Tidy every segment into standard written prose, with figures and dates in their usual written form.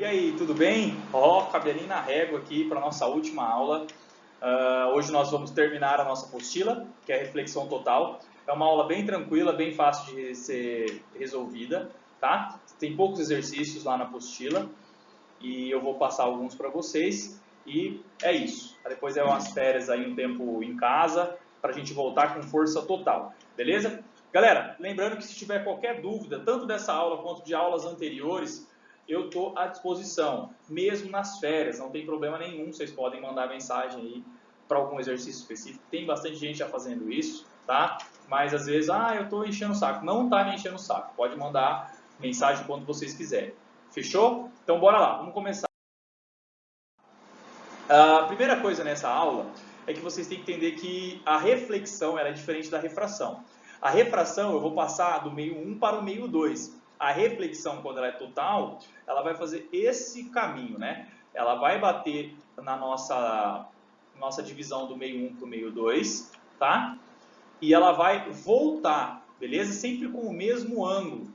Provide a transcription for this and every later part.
E aí, tudo bem? Ó, cabelinho na régua aqui para a nossa última aula. Hoje nós vamos terminar a nossa apostila, que é a reflexão total. É uma aula bem tranquila, bem fácil de ser resolvida, tá? Tem poucos exercícios lá na apostila e eu vou passar alguns para vocês. E é isso. Depois é umas férias aí, um tempo em casa, para a gente voltar com força total, beleza? Galera, lembrando que se tiver qualquer dúvida, tanto dessa aula quanto de aulas anteriores, eu estou à disposição, mesmo nas férias, não tem problema nenhum, vocês podem mandar mensagem aí para algum exercício específico, tem bastante gente já fazendo isso, tá? Mas às vezes, eu estou enchendo o saco, não está me enchendo o saco, pode mandar mensagem quando vocês quiserem, fechou? Então bora lá, vamos começar. A primeira coisa nessa aula é que vocês têm que entender que a reflexão ela é diferente da refração. A refração eu vou passar do meio 1 para o meio 2. A reflexão, quando ela é total, ela vai fazer esse caminho, né? Ela vai bater na nossa divisão do meio 1 para o meio 2, tá? E ela vai voltar, beleza? Sempre com o mesmo ângulo.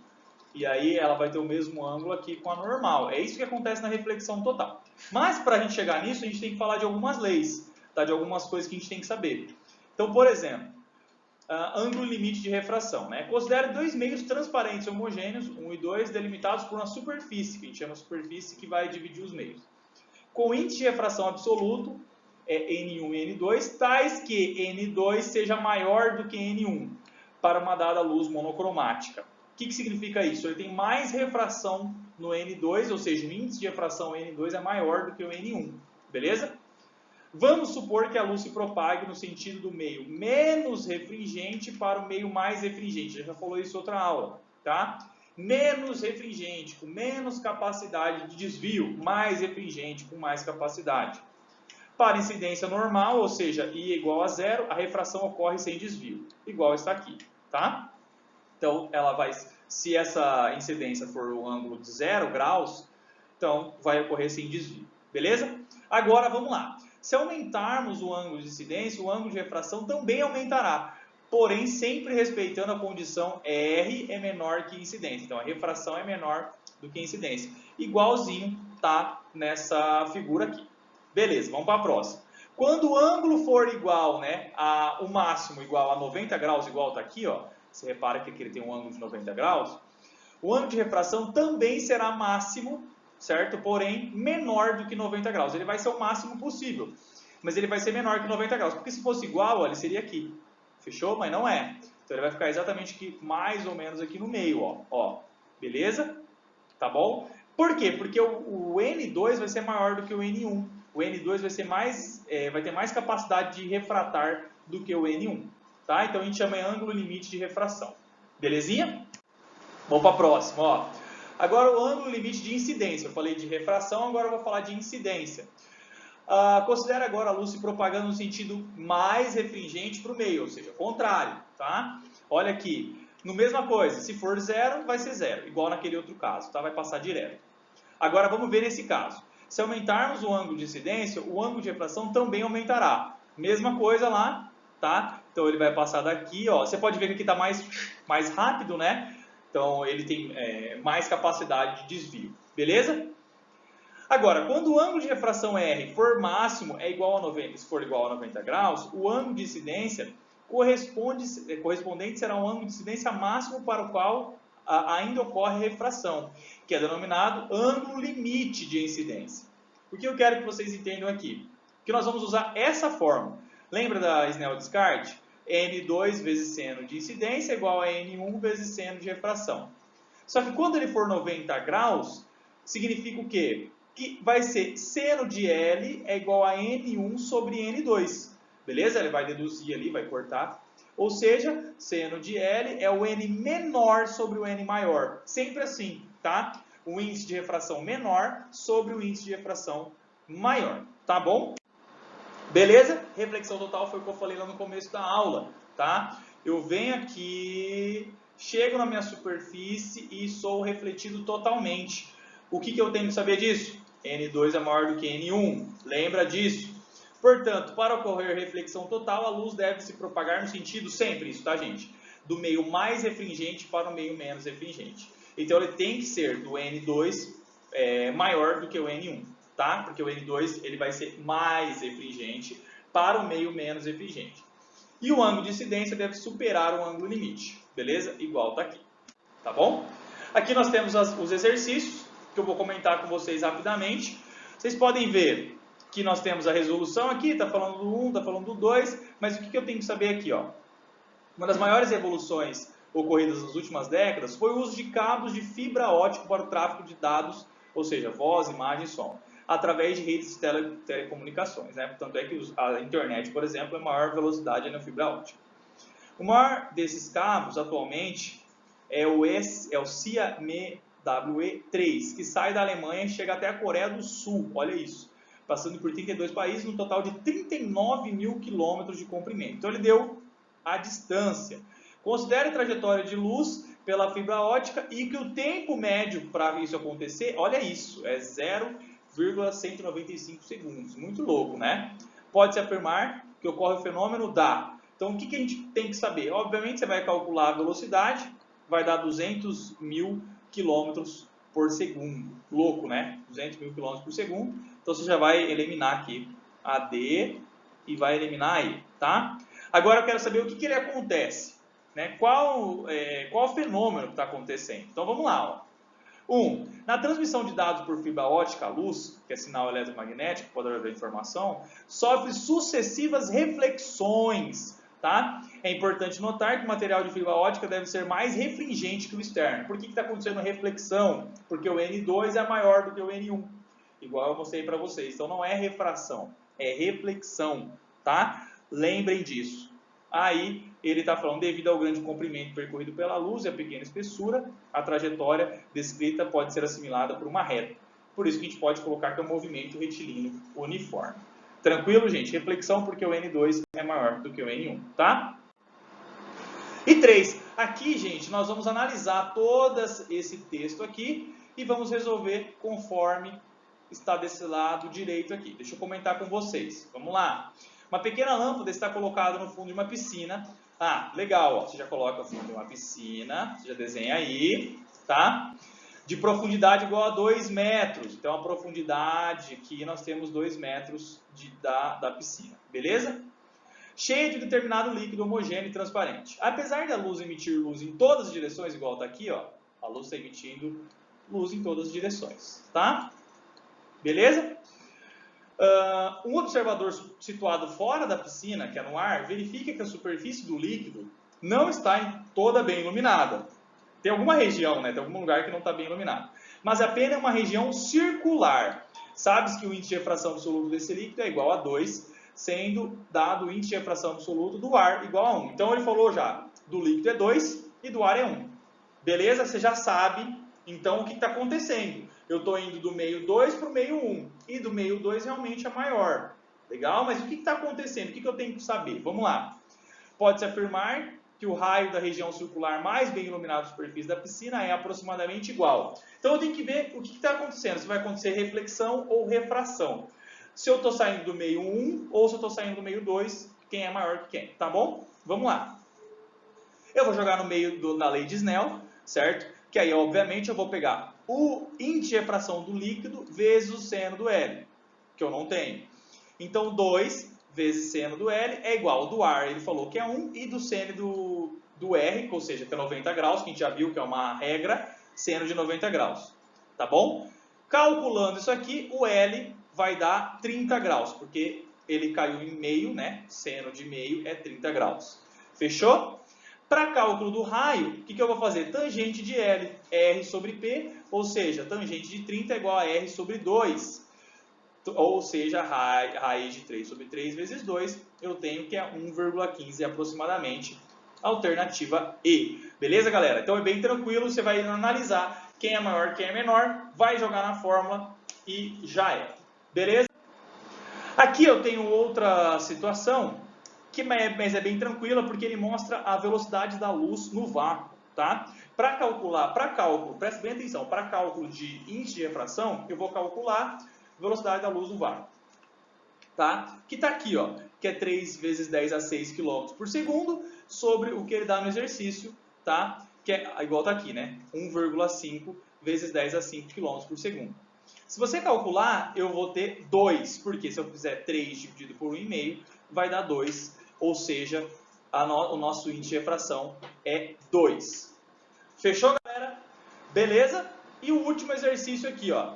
E aí ela vai ter o mesmo ângulo aqui com a normal. É isso que acontece na reflexão total. Mas para a gente chegar nisso, a gente tem que falar de algumas leis, tá? De algumas coisas que a gente tem que saber. Então, por exemplo, ângulo limite de refração, né? Considere dois meios transparentes homogêneos, 1 e 2, delimitados por uma superfície, que a gente chama de superfície que vai dividir os meios. Com índice de refração absoluto, N1 e N2, tais que N2 seja maior do que N1 para uma dada luz monocromática. O que significa isso? Ele tem mais refração no N2, ou seja, o índice de refração N2 é maior do que o N1, beleza? Vamos supor que a luz se propague no sentido do meio menos refringente para o meio mais refringente. Já falou isso em outra aula, tá? Menos refringente, com menos capacidade de desvio, mais refringente, com mais capacidade. Para incidência normal, ou seja, I igual a zero, a refração ocorre sem desvio, igual está aqui, tá? Então, ela vai, se essa incidência for o ângulo de 0 graus, então vai ocorrer sem desvio, beleza? Agora, vamos lá. Se aumentarmos o ângulo de incidência, o ângulo de refração também aumentará, porém sempre respeitando a condição R é menor que incidência. Então, a refração é menor do que a incidência. Igualzinho tá nessa figura aqui. Beleza, vamos para a próxima. Quando o ângulo for igual, né, o máximo igual a 90 graus, igual está aqui, ó, você repara que aqui ele tem um ângulo de 90 graus, o ângulo de refração também será máximo, certo? Porém, menor do que 90 graus. Ele vai ser o máximo possível, mas ele vai ser menor que 90 graus. Porque se fosse igual, ó, ele seria aqui. Fechou? Mas não é. Então ele vai ficar exatamente aqui, mais ou menos aqui no meio, ó. Beleza? Tá bom? Por quê? Porque o N2 vai ser maior do que o N1. O N2 vai ter mais capacidade de refratar do que o N1. Tá? Então a gente chama de ângulo limite de refração. Belezinha? Vamos para a próxima. Ó. Agora o ângulo limite de incidência. Eu falei de refração, agora eu vou falar de incidência. Considere agora a luz se propagando no sentido mais refringente para o meio, ou seja, contrário. Tá? Olha aqui. No mesma coisa, se for zero, vai ser zero, igual naquele outro caso, tá? Vai passar direto. Agora vamos ver nesse caso. Se aumentarmos o ângulo de incidência, o ângulo de refração também aumentará. Mesma coisa lá, tá? Então ele vai passar daqui, ó. Você pode ver que aqui está mais rápido, né? Então ele tem mais capacidade de desvio, beleza? Agora, quando o ângulo de refração R for máximo, é igual a 90, se for igual a 90 graus, o ângulo de incidência correspondente será um ângulo de incidência máximo para o qual ainda ocorre refração, que é denominado ângulo limite de incidência. O que eu quero que vocês entendam aqui? Que nós vamos usar essa fórmula. Lembra da Snell-Descartes? N2 vezes seno de incidência é igual a N1 vezes seno de refração. Só que quando ele for 90 graus, significa o quê? Que vai ser seno de L é igual a N1 sobre N2. Beleza? Ele vai deduzir ali, vai cortar. Ou seja, seno de L é o N menor sobre o N maior. Sempre assim, tá? O índice de refração menor sobre o índice de refração maior. Tá bom? Beleza? Reflexão total foi o que eu falei lá no começo da aula, tá? Eu venho aqui, chego na minha superfície e sou refletido totalmente. O que eu tenho que saber disso? N2 é maior do que N1. Lembra disso? Portanto, para ocorrer reflexão total, a luz deve se propagar no sentido, sempre isso, tá, gente? Do meio mais refringente para o meio menos refringente. Então, ele tem que ser do N2 maior do que o N1, tá? Porque o N2 ele vai ser mais refringente para o meio menos refringente. E o ângulo de incidência deve superar o ângulo limite, beleza? Igual está aqui, tá bom? Aqui nós temos os exercícios, que eu vou comentar com vocês rapidamente. Vocês podem ver que nós temos a resolução aqui, está falando do 1, está falando do 2, mas o que eu tenho que saber aqui, ó? Uma das maiores evoluções ocorridas nas últimas décadas foi o uso de cabos de fibra ótica para o tráfego de dados, ou seja, voz, imagem e som, através de redes de telecomunicações, né? Tanto é que a internet, por exemplo, é a maior velocidade na fibra ótica. O maior desses cabos, atualmente, é o Siemens WE3, que sai da Alemanha e chega até a Coreia do Sul, olha isso, passando por 32 países, num total de 39 mil quilômetros de comprimento. Então ele deu a distância. Considere a trajetória de luz pela fibra ótica e que o tempo médio para isso acontecer, olha isso, é 0,195 segundos. Muito louco, né? Pode-se afirmar que ocorre o fenômeno da... Então, o que a gente tem que saber? Obviamente, você vai calcular a velocidade, vai dar 200 mil quilômetros por segundo. Louco, né? 200 mil quilômetros por segundo. Então, você já vai eliminar aqui a D e vai eliminar a E, tá? Agora, eu quero saber o que ele acontece. Né? Qual o fenômeno que está acontecendo? Então vamos lá. Ó. Na transmissão de dados por fibra ótica, a luz, que é sinal eletromagnético, poder da informação, sofre sucessivas reflexões. Tá? É importante notar que o material de fibra ótica deve ser mais refringente que o externo. Por que está acontecendo reflexão? Porque o N2 é maior do que o N1, igual eu mostrei para vocês. Então não é refração, é reflexão. Tá? Lembrem disso. Aí ele está falando, devido ao grande comprimento percorrido pela luz e a pequena espessura, a trajetória descrita pode ser assimilada por uma reta. Por isso que a gente pode colocar que é um movimento retilíneo uniforme. Tranquilo, gente? Reflexão porque o N2 é maior do que o N1, tá? E 3. Aqui, gente, nós vamos analisar todo esse texto aqui e vamos resolver conforme está desse lado direito aqui. Deixa eu comentar com vocês. Vamos lá. Uma pequena lâmpada está colocada no fundo de uma piscina. Ah, legal, ó. Você já coloca o fundo de uma piscina, você já desenha aí, tá? De profundidade igual a 2 metros. Então, a profundidade aqui nós temos 2 metros da piscina, beleza? Cheia de determinado líquido homogêneo e transparente. Apesar da luz emitir luz em todas as direções, igual está aqui, ó. A luz está emitindo luz em todas as direções, tá? Beleza? Um observador situado fora da piscina, que é no ar, verifica que a superfície do líquido não está toda bem iluminada. Tem alguma região, né? Tem algum lugar que não está bem iluminado. Mas apenas uma região circular. Sabe-se que o índice de refração absoluto desse líquido é igual a 2, sendo dado o índice de refração absoluto do ar igual a 1. Então ele falou já, do líquido é 2 e do ar é 1. Beleza? Você já sabe, então, o que está acontecendo. Eu estou indo do meio 2 para o meio 1. E do meio 2 realmente é maior. Legal? Mas o que está acontecendo? O que eu tenho que saber? Vamos lá. Pode-se afirmar que o raio da região circular mais bem iluminada da superfície da piscina é aproximadamente igual. Então eu tenho que ver o que está acontecendo. Se vai acontecer reflexão ou refração. Se eu estou saindo do meio 1 ou se eu estou saindo do meio 2, quem é maior que quem? Tá bom? Vamos lá. Eu vou jogar no meio da lei de Snell, certo? Que aí, obviamente, eu vou pegar o índice de refração do líquido vezes o seno do L, que eu não tenho. Então, 2 vezes seno do L é igual ao do ar, ele falou que é 1, e do seno do R, ou seja, que é 90 graus, que a gente já viu que é uma regra, seno de 90 graus. Tá bom? Calculando isso aqui, o L vai dar 30 graus, porque ele caiu em meio, né? Seno de meio é 30 graus. Fechou? Para cálculo do raio, o que eu vou fazer? Tangente de L, R sobre P, ou seja, tangente de 30 é igual a R sobre 2. Ou seja, raiz de 3 sobre 3 vezes 2, eu tenho que é 1,15 aproximadamente, alternativa E. Beleza, galera? Então é bem tranquilo, você vai analisar quem é maior, quem é menor, vai jogar na fórmula e já é. Beleza? Aqui eu tenho outra situação, mas é bem tranquila, porque ele mostra a velocidade da luz no vácuo, tá? Para cálculo, presta bem atenção, para cálculo de índice de refração, eu vou calcular a velocidade da luz no vácuo, tá? Que está aqui, ó, que é 3 vezes 10 a 6 km por segundo, sobre o que ele dá no exercício, tá? Que é igual está aqui, né? 1,5 vezes 10 a 5 km por segundo. Se você calcular, eu vou ter 2, porque se eu fizer 3 dividido por 1,5, vai dar 2, ou seja, o nosso índice de refração é 2. Fechou, galera? Beleza? E o último exercício aqui, ó.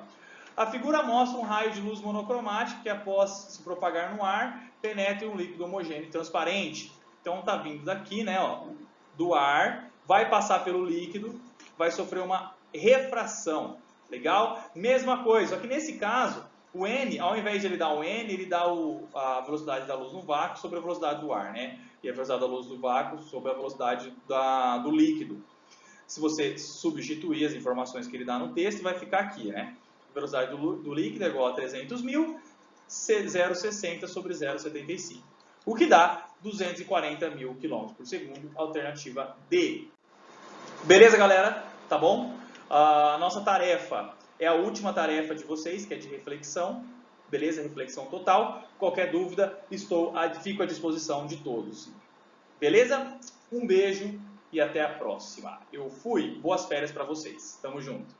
A figura mostra um raio de luz monocromático que, após se propagar no ar, penetra em um líquido homogêneo e transparente. Então, tá vindo daqui, né, ó, do ar, vai passar pelo líquido, vai sofrer uma refração. Legal? Mesma coisa, só que nesse caso, o N, ao invés de ele dar o N, ele dá a velocidade da luz no vácuo sobre a velocidade do ar, né? E a velocidade da luz do vácuo sobre a velocidade do líquido. Se você substituir as informações que ele dá no texto, vai ficar aqui, né? A velocidade do líquido é igual a 300.000, 0,60 sobre 0,75. O que dá 240.000 km por segundo, alternativa D. Beleza, galera? Tá bom? A nossa tarefa é a última tarefa de vocês, que é de reflexão. Beleza? Reflexão total. Qualquer dúvida, fico à disposição de todos. Beleza? Um beijo e até a próxima. Eu fui. Boas férias para vocês. Tamo junto.